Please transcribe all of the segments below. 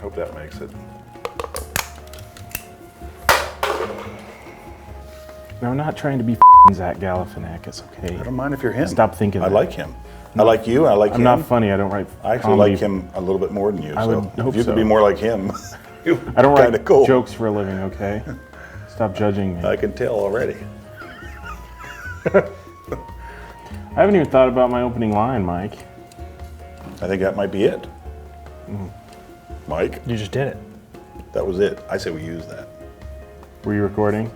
Hope that makes it. No, I'm not trying to be Zach Galifianakis, it's okay. I don't mind if you're him. Stop thinking I that. like him. I like you, and I like him. I'm not funny, I don't write I actually comedy. like him a little bit more than you. I so would hope if you so. could be more like him, I don't write kinda cool. jokes for a living, okay? Stop judging me. I can tell already. I haven't even thought about my opening line, Mike. I think that might be it. Mike, You just did it. that was it. I say we use that. Were you recording?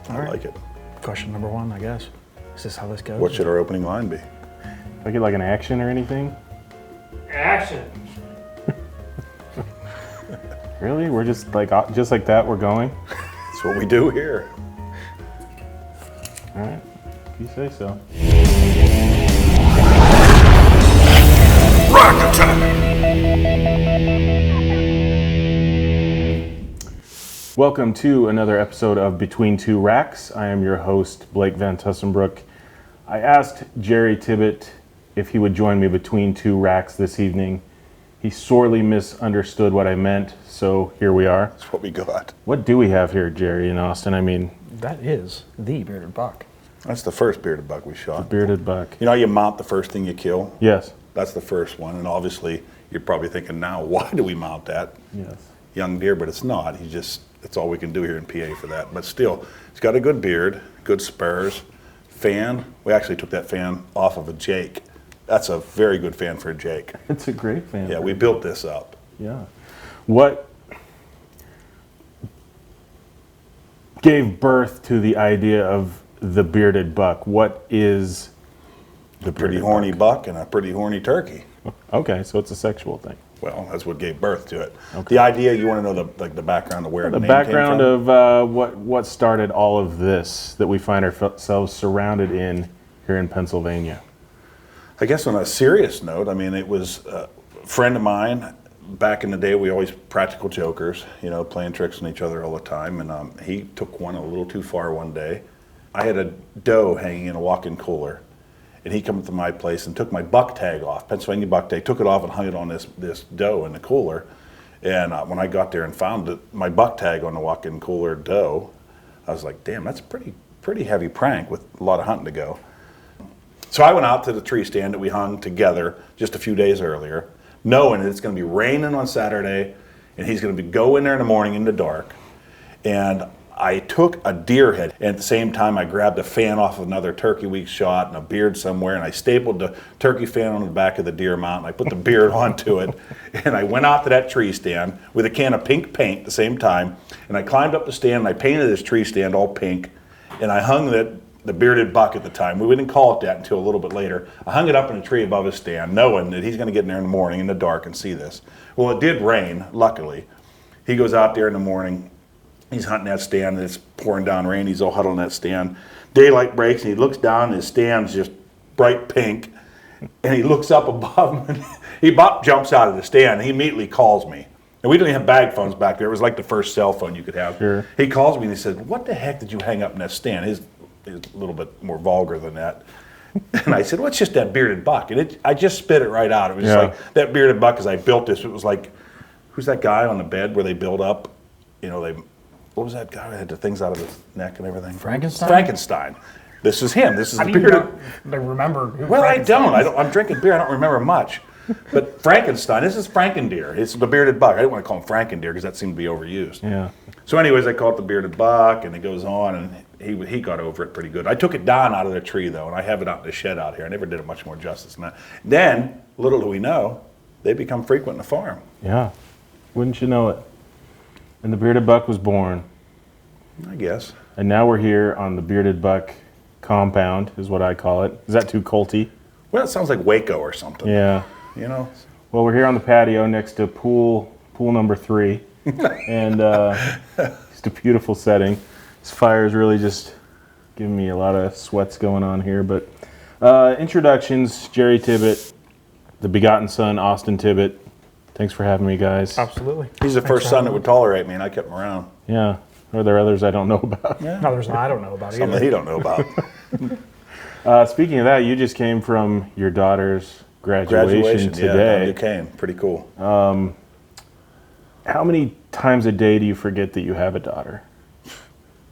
I like it. Question number one, I guess. Is this how this goes? What should our opening line be? Do I get like an action or anything? Action. Really? We're just like that, we're going? That's what we do here. All right, if you say so. Rack Attack! Welcome to another episode of Between Two Racks. I am your host, Blake Van Tussenbrook. I asked Jerry Tibbet if he would join me between two racks this evening. He sorely misunderstood what I meant, so here we are. That's what we got. What do we have here, Jerry and Austin? I mean, That is the bearded buck. That's the first bearded buck we shot. bearded buck. You know how you mount the first thing you kill? Yes. That's the first one. And obviously, you're probably thinking now, why do we mount that? Yes. Young deer, but it's not. It's all we can do here in PA for that. But still, he's got a good beard, good spurs, fan. We actually took that fan off of a Jake. That's a very good fan for a Jake. It's a great fan. Yeah, we built this up. Yeah. What gave birth to the idea of the bearded buck? What is A pretty horny buck and a pretty horny turkey. Okay, so it's a sexual thing. Well, that's what gave birth to it. Okay. The idea, you want to know the background of where The the name background came from? of what started all of this that we find ourselves surrounded in here in Pennsylvania. I guess on a serious note, I mean, it was a friend of mine. Back in the day, we always practical jokers, you know, playing tricks on each other all the time. And he took one a little too far one day. I had a doe hanging in a walk-in cooler. And he came to my place and took my buck tag off, Pennsylvania buck tag, took it off and hung it on this doe in the cooler. And when I got there and found it, my buck tag on the walk-in cooler doe, I was like, damn, that's a pretty heavy prank with a lot of hunting to go. So I went out to the tree stand that we hung together just a few days earlier, knowing that it's going to be raining on Saturday, and he's going to go in there in the morning in the dark. And I took a deer head, and at the same time I grabbed a fan off of another turkey we shot and a beard somewhere, and I stapled the turkey fan on the back of the deer mount, and I put the beard onto it, and I went out to that tree stand with a can of pink paint at the same time, and I climbed up the stand, and I painted this tree stand all pink, and I hung the bearded buck at the time. We didn't call it that until a little bit later. I hung it up in a tree above his stand, knowing that he's going to get in there in the morning in the dark and see this. Well, it did rain, luckily. He goes out there in the morning. He's hunting that stand, and it's pouring down rain. He's all huddled on that stand. Daylight breaks, and he looks down, and his stand's just bright pink. And he looks up above him, and he about jumps out of the stand, and he immediately calls me. And we didn't have bag phones back there. It was like the first cell phone you could have. Sure. He calls me, and he says, what the heck did you hang up in that stand? He's a little bit more vulgar than that. And I said, well, it's just that bearded buck. And I just spit it right out. It was just like, that bearded buck, as I built this, it was like, who's that guy on the bed where they build up, you know, what was that guy that had the things out of his neck and everything? Frankenstein? Frankenstein. This is him. This is How the do you bearded. not remember who Well, I Frankenstein don't. is? I'm drinking beer. I don't remember much. But Frankenstein, this is Frankendeer. It's the bearded buck. I didn't want to call him Frankendeer because that seemed to be overused. Yeah. So anyways, I call it the bearded buck, and it goes on, and he got over it pretty good. I took it down out of the tree, though, and I have it out in the shed out here. I never did it much more justice than that. Then, little do we know, they become frequent in the farm. Yeah. Wouldn't you know it? And the bearded buck was born. I guess. And now we're here on the bearded buck compound, is what I call it. Is that too culty? Well, it sounds like Waco or something. Yeah. You know? Well, we're here on the patio next to pool number 3. And it's a beautiful setting. This fire is really just giving me a lot of sweats going on here. But introductions, Jerry Tibbet, the begotten son, Austin Tibbet. Thanks for having me, guys. Absolutely. He's the first son that would tolerate me, and I kept him around. Yeah. Are there others I don't know about? Yeah. No, there's I don't know about Some that either. he don't know about. Speaking of that, you just came from your daughter's graduation Graduation, today. yeah, Duquesne. Pretty cool. How many times a day do you forget that you have a daughter?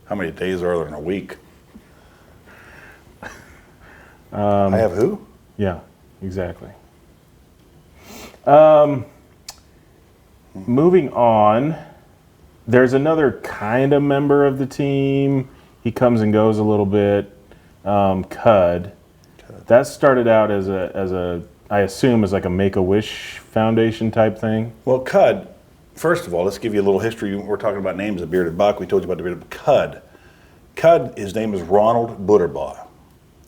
How many days are there in a week? I have who? Yeah, exactly. Moving on, there's another kind of member of the team. He comes and goes a little bit. Cud. That started out as a I assume as like a Make-A-Wish Foundation type thing. Well, Cud, first of all, let's give you a little history. We're talking about names of Bearded Buck. We told you about the Bearded Buck. Cud, his name is Ronald Butterbaugh.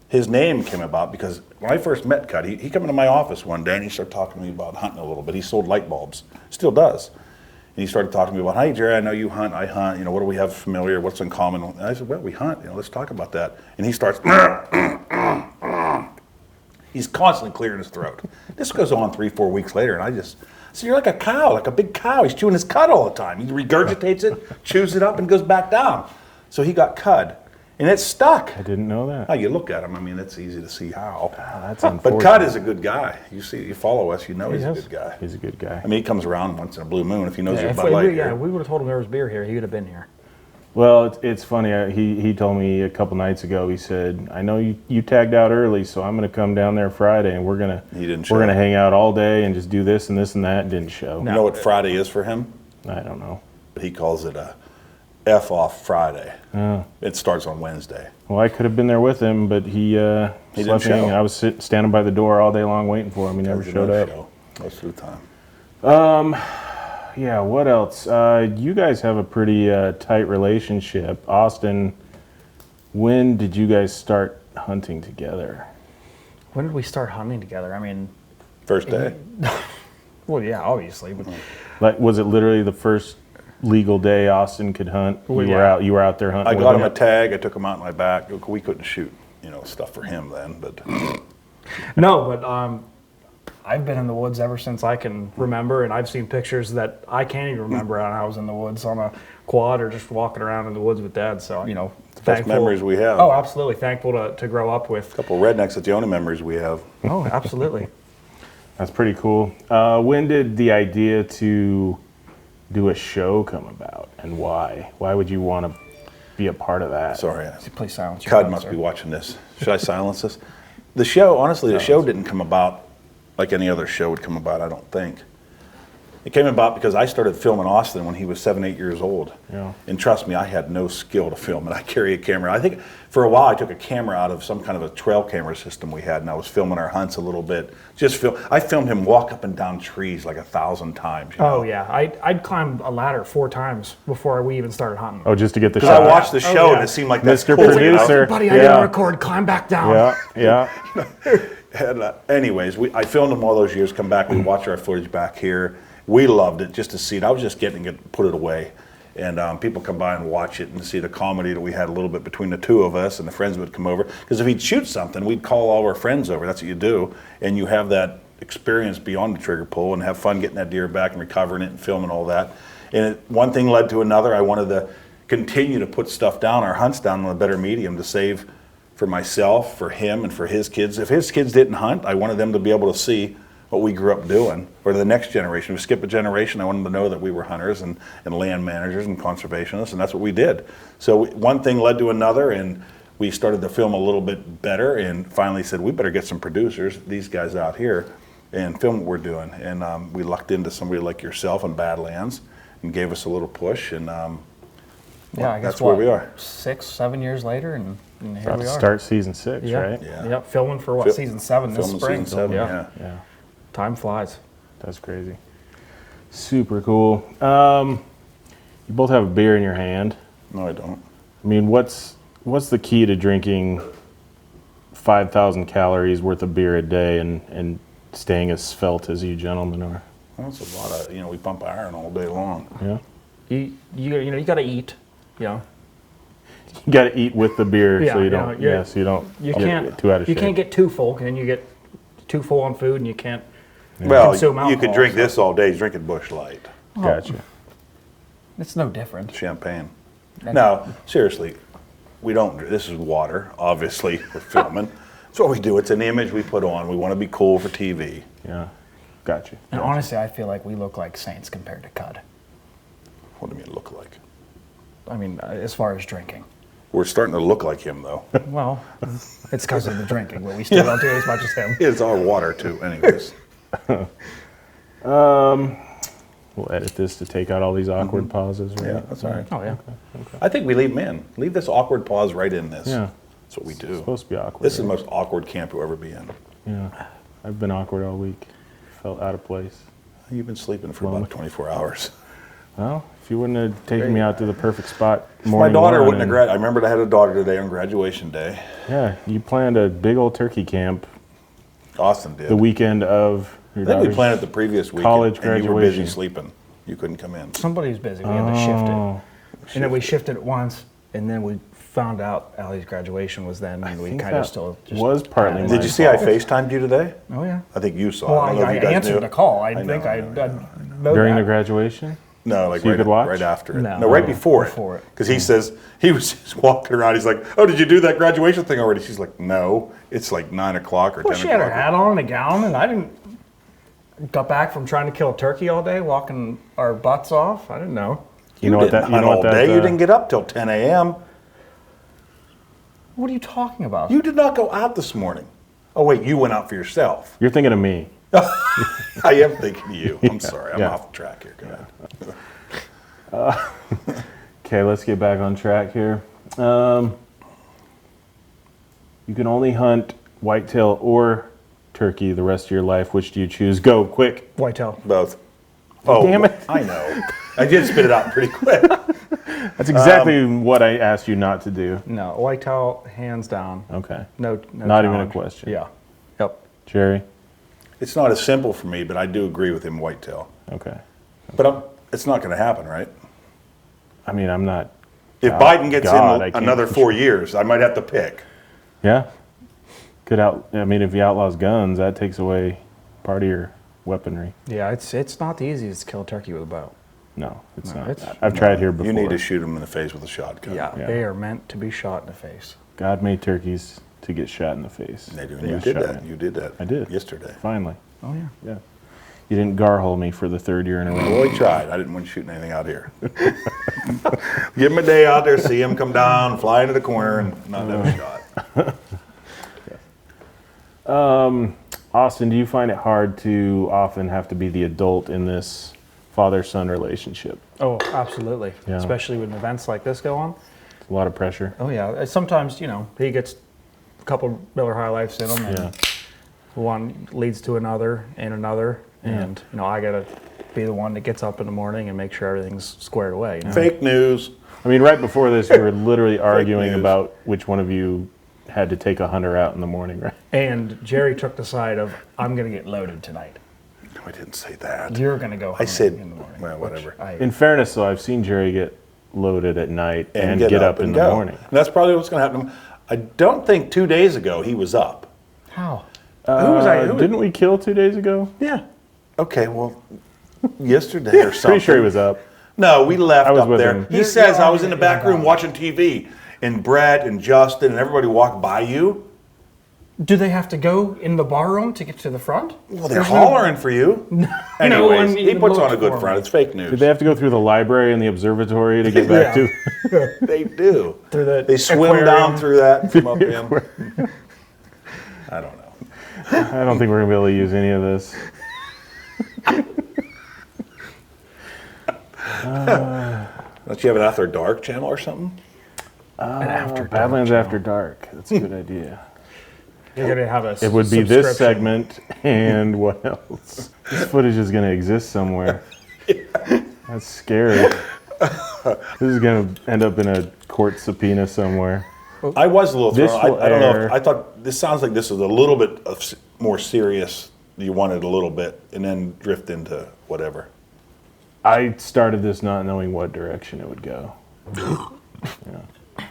His name came about because when I first met Cud, he came into my office one day and he started talking to me about hunting a little bit. He sold light bulbs, still does. And he started talking to me about, "Hey, Jerry, I know you hunt, I hunt. You know, what do we have familiar? What's in common?" And I said, "Well, we hunt. You know, let's talk about that." And he starts, he's constantly clearing his throat. This goes on 3-4 weeks later, and I said, "You're like a cow, like a big cow. He's chewing his cud all the time. He regurgitates it, chews it up, and goes back down." So he got Cud, and it stuck. I didn't know that. Now you look at him, I mean, it's easy to see how. That's But unfortunate. Cud is a good guy. You follow us, you know he's a is. good guy. He's a good guy. I mean, he comes around once in a blue moon if he knows Yeah, you're if Bud we, Light we- yeah, here. we would have told him there was beer here. He would have been here. Well, it's funny. He told me a couple nights ago. He said, "I know you tagged out early, so I'm going to come down there Friday, and we're gonna He didn't show. we're gonna hang out all day and just do this and this and that." Didn't show. You know what Friday is for him? I don't know. He calls it a F off Friday. Oh. It starts on Wednesday. Well, I could have been there with him, but he didn't slept show. hanging. I was standing by the door all day long waiting for him. He never Doesn't showed up. show most of the time. Yeah, what else? You guys have a pretty tight relationship. Austin, when did you guys start hunting together? When did we start hunting together? I mean, First day. well, yeah, obviously. But Like, was it literally the first legal day Austin could hunt? Well, You yeah. were out there hunting. I with got him a tag. I took him out in my back. We couldn't shoot, stuff for him then, but no, but I've been in the woods ever since I can remember, and I've seen pictures that I can't even remember when I was in the woods on a quad or just walking around in the woods with Dad. So, best memories we have. Oh, absolutely. Thankful to grow up with. couple rednecks, that's the only memories we have. Oh, absolutely. That's pretty cool. When did the idea to do a show come about, and why? Why would you want to be a part of that? Sorry. Please silence your Cud phone, must sir. be watching this. Should I silence this? The show didn't come about like any other show would come about, I don't think. It came about because I started filming Austin when he was 7, 8 years old. Yeah. And trust me, I had no skill to film, and I carry a camera. I think for a while I took a camera out of some kind of a trail camera system we had, and I was filming our hunts a little bit. I filmed him walk up and down trees like 1,000 times. Oh, yeah. I'd climb a ladder 4 times before we even started hunting. Oh, just to get the Because shot. I watched the show, yeah. and it seemed like that's Mr. cool, Producer. Buddy, I Yeah. didn't record. Climb back down. Yeah. And, anyways, I filmed him all those years. Come back, we watch our footage back here. We loved it just to see it. I was just getting it, put it away, and people come by and watch it and see the comedy that we had a little bit between the two of us, and the friends would come over. Because if he'd shoot something, we'd call all our friends over. That's what you do, and you have that experience beyond the trigger pull and have fun getting that deer back and recovering it and filming all that. And one thing led to another. I wanted to continue to put stuff down, our hunts down on a better medium to save for myself, for him, and for his kids. If his kids didn't hunt, I wanted them to be able to see what we grew up doing, or the next generation. If we skip a generation, I wanted them to know that we were hunters and land managers and conservationists, and that's what we did. So one thing led to another, and we started to film a little bit better, and finally said, we better get some producers, these guys out here, and film what we're doing. And we lucked into somebody like yourself in Badlands, and gave us a little push, and Yeah, I guess that's where we are. 6, 7 years later, and here About we to are. start season 6, Yeah. right? Yeah. Yep, filming for Fil- season 7 this filming spring. season 7, yeah. Yeah. Time flies. That's crazy. Super cool. You both have a beer in your hand. No, I don't. I mean, what's the key to drinking 5,000 calories worth of beer a day and staying as svelte as you gentlemen are? Well, it's a lot of, we pump iron all day long. Yeah. You got to eat. You You got to eat with the beer Yeah, so you yeah, don't. yeah. Yeah, so you don't. you get can't too out of you shape. can't get too full, and you get too full on food, and you can't. Well, Consume you could alcohol, drink so- this all day, drinking Busch Light, Gotcha. It's no different. champagne. No, seriously, we don't, this is water, obviously, we're filming. That's what we do, it's an image we put on, we want to be cool for TV. Yeah. Gotcha. And honestly, I feel like we look like saints compared to Cud. What do you mean look like? I mean, as far as drinking. We're starting to look like him, though. Well, it's because of the drinking, but we still don't do as much as him. It's our water, too, anyways. We'll edit this to take out all these awkward pauses, right? Yeah, that's all right. Oh, yeah. I think we leave them in. Leave this awkward pause right in this. Yeah. That's what we It's do. supposed to be awkward. This is the right? most awkward camp you'll ever be in. Yeah. I've been awkward all week. Felt out of place. You've been sleeping for about 24 hours. Well, if you wouldn't have taken me out to the perfect spot My morning daughter one wouldn't have and- grad. I remembered I had a daughter today on graduation day. Yeah, you planned a big old turkey camp Austin did. the weekend of your I think we daughter's planned it the previous week. college and you were busy graduation. sleeping. You couldn't come in. Somebody's busy. We had to shift Oh. it. And then we shifted it once, and then we found out Allie's graduation was then, and we think kind of that still just... was partly Did you see I FaceTimed you today? Oh, yeah. I think you saw Well, it. I don't know if I Oh, you guys answered knew. the call. I know, think I I know. know during that. the graduation. No, like So you could watch? right after it. No. No, right before it. Before it. Because he says, he was just walking around. He's like, oh, did you do that graduation thing already? She's like, no. It's like 9 o'clock or 10 Well, o'clock. she had her hat on and a gown, and I didn't... Got back from trying to kill a turkey all day, walking our butts off. I didn't know. You know what that? didn't You hunt know all what that? day. You didn't get up till 10 a.m. What are you talking about? You did not go out this morning. Oh, wait, you went out for yourself. You're thinking of me. I am thinking of you. I'm sorry. I'm yeah. off track here. Go ahead. Okay, let's get back on track here. You can only hunt whitetail or turkey the rest of your life. Which do you choose? Go, quick. Whitetail. Both. Oh, Damn it. I know. I did spit it out pretty quick. That's exactly what I asked you not to do. No, whitetail, hands down. Okay. No Not even a challenge. question. Yeah. Yep. Jerry? It's not as simple for me, but I do agree with him, whitetail. Okay. But it's not going to happen, right? I mean, I'm not. If God- Biden gets God, I in can't another 4 years, I might have to pick. Yeah. Could out. I mean, if he outlaws guns, that takes away part of your weaponry. Yeah, it's not the easiest to kill a turkey with a bow. No, it's No, not. it's- I've tried here before. You need to shoot him in the face with a shotgun. Yeah, Yeah. they are meant to be shot in the face. God made turkeys to get shot in the face. They do. And Yeah. you did Shot that. me. You did that. I did. Yesterday. Finally. Oh, yeah. Yeah. You didn't garhole me for the third year in a row. Well, he tried. I didn't want you shooting anything out here. Give him a day out there, see him come down, fly into the corner, and not have a shot. Austin, do you find it hard to often have to be the adult in this father-son relationship? Oh, absolutely. Yeah. Especially when events like this go on. A lot of pressure. Oh, yeah. Sometimes, he gets a couple Miller High Lifes in him, and Yeah. one leads to another and another. And, I got to be the one that gets up in the morning and make sure everything's squared away. Fake news. I mean, right before this, we were literally arguing news. about which one of you had to take a hunter out in the morning, right? And Jerry took the side of, I'm going to get loaded tonight. No, I didn't say that. You're going to go I hunt said, in the morning. well, which whatever. In fairness, though, I've seen Jerry get loaded at night and get up in and the go. morning. And that's probably what's going to happen. I don't think 2 days ago he was up. How? Who was I? Who was- Didn't we kill 2 days ago? Yeah. Okay, well, yesterday or something. Pretty sure he was up. No, we left I was up with there. him. He says I was in the back You're room watching TV, and Brett and Justin and everybody walked by you. Do they have to go in the bar room to get to the front? Well, they're hollering for you. Anyways, one he even puts on a looked good for front. me. It's fake news. Did they have to go through the library and the observatory to get back Yeah. to? They do. Through the They swim aquarium. down through that and come up in. I don't know. I don't think we're gonna be able to use any of this. Don't you have an After Dark channel or something? Badlands After Dark. That's a good idea. You're going to have a It would be this subscription. segment and what else? This footage is going to exist somewhere. That's scary. This is going to end up in a court subpoena somewhere. I was a little This thrown. will I don't know. air- I thought this sounds like this is a little bit of more serious. You wanted a little bit, and then drift into whatever. I started this not knowing what direction it would go. Yeah.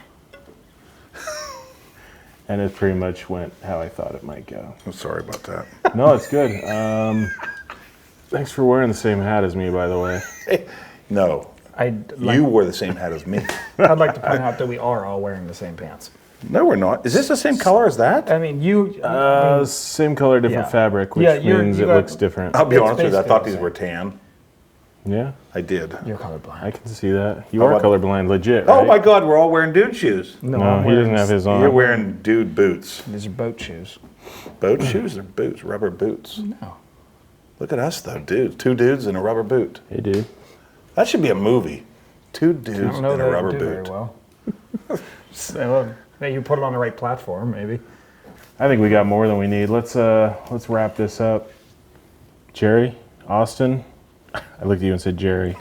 And it pretty much went how I thought it might go. I'm sorry about that. No, it's good. Thanks for wearing the same hat as me, by the way. No, you wore the same hat as me. I'd like to point out that we are all wearing the same pants. No, we're not. Is this the same color as that? I mean, you. Same color, different Yeah. fabric, which Yeah, means you it got- looks different. I'll be It's honest with you. I thought basically these the were tan. Yeah, I did. You're colorblind. I can see that. You How are about- colorblind, legit, right? Oh my God, we're all wearing dude shoes. No, I'm he wearing doesn't have his on. You're wearing dude boots. These are boat shoes. Boat shoes or boots? Rubber boots. No. Look at us though, dudes. 2 dudes in a rubber boot. Hey, dude. That should be a movie. 2 I dudes don't know in that a it rubber would do very boot. well. Well, maybe you put it on the right platform, maybe. I think we got more than we need. Let's wrap this up. Jerry, Austin. I looked at you and said Jerry.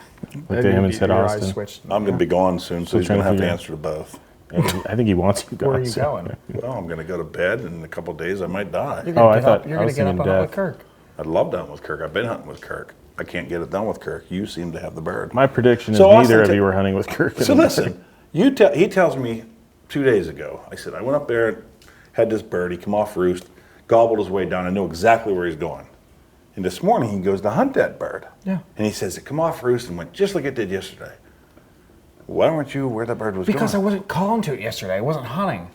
Looked at him and said Your eyes Austin. switched. I'm going to be gone soon, so Still he's going to trying have to to figure answer to both. I think he wants you Where are you guys. going? Well, I'm going to go to bed, and in a couple of days I might die. You're Oh, gonna I get thought- up. You're I gonna was get up and thinking hunt with death. Kirk. I'd love to hunt with Kirk. I've been hunting with Kirk. I can't get it done with Kirk. You seem to have the bird. My prediction is So, Austin, neither of ta- you were hunting with Kirk. So listen, he tells me 2 days ago, I said, I went up there, had this bird, he come off roost, gobbled his way down, I know exactly where he's going. And this morning he goes to hunt that bird. Yeah. And he says, it come off roost and went just like it did yesterday. Why weren't you where the bird was Because I going? wasn't calling to it yesterday. I wasn't hunting.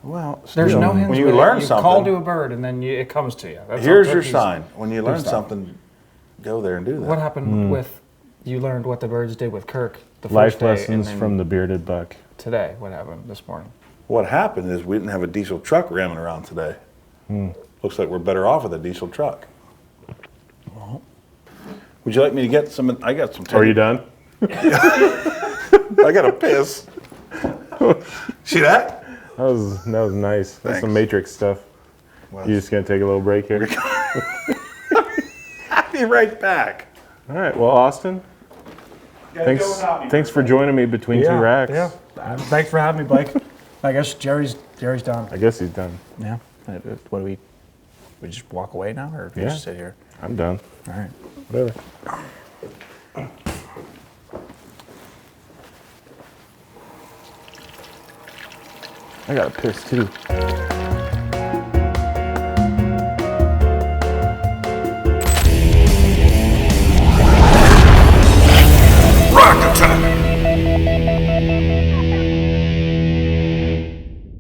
Well, There's still, no hints. when you with it. learn you something, call to a bird and then it comes to you. That's here's how your turkeys- sign. When you learn stuff. something, go there and do that. What happened with? You learned what the birds did with Kirk the first Life day, and lessons then from the bearded buck. today. What happened this morning? What happened is we didn't have a diesel truck ramming around today. Looks like we're better off with a diesel truck. Would you like me to get some? I got some. Are you done? I got to piss. See that? That was nice. That's some Thanks. Matrix stuff. Well, You just gonna take a little break here? I'll be right back. All right. Well, Austin, thanks for joining me between two racks. Yeah. Thanks for having me, Blake. I guess Jerry's done. I guess he's done. Yeah. What do we just walk away now, or we Yeah. just sit here? I'm done. All right. Whatever. I gotta piss too.